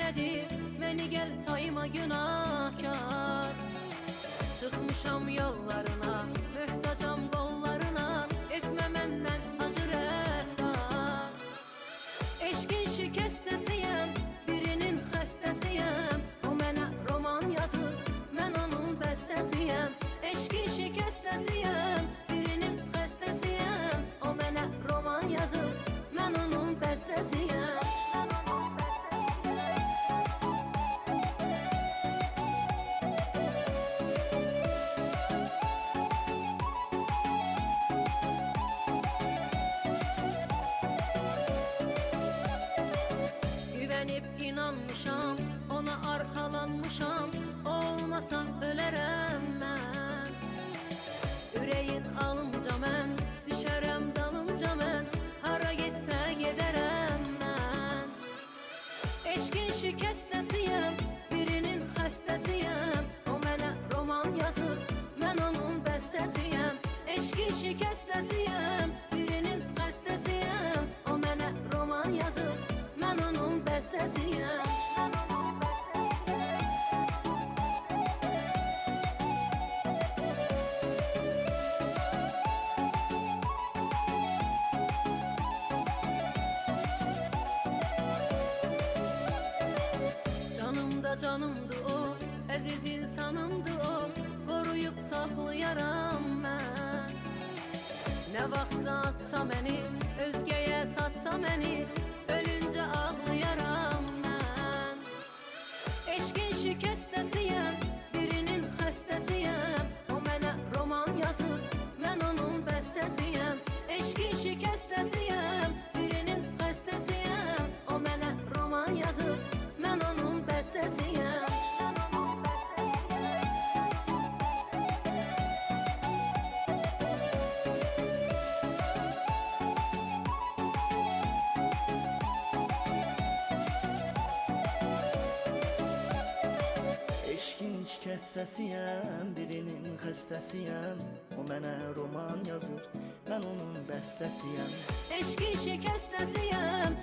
elədi məni gəl sayma günahkar. Çıxmışam yollarına, möhtacam qollarına, etmə məndən acı rəftar. Eşqin şikəstəsiyəm, birinin xəstəsiyəm, o mənə roman yazır, mən onun bəstəsiyəm. Eşqin şikəstəsiyəm, birinin xəstəsiyəm, o mənə roman yazır, mən onun bəstəsiyəm. Güvənib inanmışam, ona arxalanmışam, olmasa ölərəm mən. Ürəyin alınca mən, düşərəm dalınca mən, hara getsə gedərəm mən. Eşqin şikəstəsiyəm, birinin xəstəsiyəm, o mənə roman yazır, mən onun bəstəsiyəm. Eşqin şikəstəsiyəm, birinin xəstəsiyəm, o mənə roman yazır, mən onun bəstəsiyəm. Canımda canımdı o, əziz insanımdı o, qoruyub saxlayaram mən. Nə vaxtsa atsa məni, özgəyə satsa məni, ölüncə ağlayaram mən. Eşqin şikəstəsiyəm, birinin xəstəsiyəm, o mənə roman yazır, mən onun bəstəsiyəm. Eşqin şikəstəsiyəm, birinin xəstəsiyəm, o mənə roman yazır, mən onun bəstəsiyəm. Eşqin şikəstəsiyəm, birinin xəstəsiyəm, o mənə roman yazır, mən onun bəstəsiyəm. Eşqin şikəstəsiyəm,